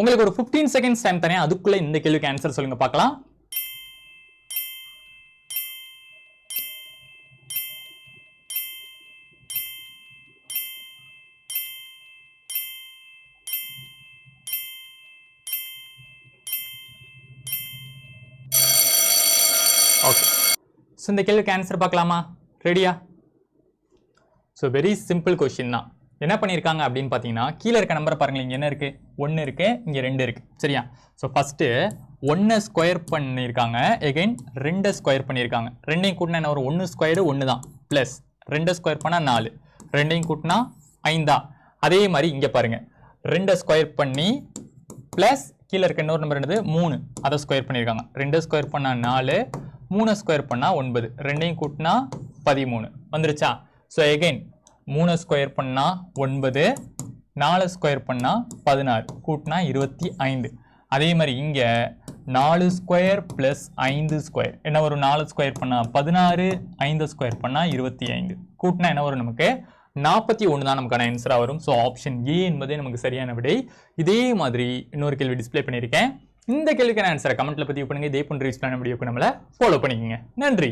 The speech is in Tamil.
உங்களுக்கு ஒரு 15 செகண்ட்ஸ் டைம் தரேன், அதுக்குள்ள இந்த கேள்விக்கு ஆன்சர் சொல்லுங்க பார்க்கலாம். ஓகே, ஸோ இந்த கேள்விக்கு ஆன்சர் பார்க்கலாமா? ரெடியா? ஸோ வெரி சிம்பிள் கொஸ்டின் தான். என்ன பண்ணியிருக்காங்க அப்படின்னு பார்த்தீங்கன்னா, கீழே இருக்க நம்பரை பாருங்கள். இங்கே என்ன இருக்குது? 1 இருக்குது, இங்கே 2 இருக்குது. சரியா? ஸோ ஃபஸ்ட்டு 1 ஸ்கொயர் பண்ணியிருக்காங்க, எகைன் 2 ஸ்கொயர் பண்ணியிருக்காங்க. ரெண்டையும் கூட்டினா என்ன வரும்? 1 ஸ்கொயரு 1 தான், ப்ளஸ் 2 ஸ்கொயர் பண்ணால் 4, ரெண்டையும் கூட்டினா 5. அதே மாதிரி இங்கே பாருங்கள், 2 ஸ்கொயர் பண்ணி ப்ளஸ் கீழே இருக்க இன்னொரு நம்பர் என்னது? 3, அதை ஸ்கொயர் பண்ணியிருக்காங்க. 2 ஸ்கொயர் பண்ணால் 4, 3 ஸ்கொயர் பண்ணால் 9, ரெண்டையும் கூட்டினா 13 வந்துருச்சா? ஸோ எகைன் 3 ஸ்கொயர் பண்ணால் 9, 4 ஸ்கொயர் பண்ணால் 16, கூட்டினா 25. அதே மாதிரி இங்கே 4 ஸ்கொயர் ப்ளஸ் 5 ஸ்கொயர் என்ன வரும்? 4 ஸ்கொயர் பண்ணால் 16, 5 ஸ்கொயர் பண்ணால் 25, கூட்டினா என்ன வரும்? நமக்கு 41 தான் நமக்கான ஆன்சராக வரும். ஸோ ஆப்ஷன் ஏ என்பதே நமக்கு சரியான விடை. இதே மாதிரி இன்னொரு கேள்வி டிஸ்பிளே பண்ணியிருக்கேன். இந்த கேள்விக்கான ஆன்சரை கமெண்ட்டில் பதிவு பண்ணுங்கள். இதே போன்ற யூஸ்ஃபுல்லான வீடியோக்கு நம்மளை ஃபாலோ பண்ணிக்கோங்க. நன்றி.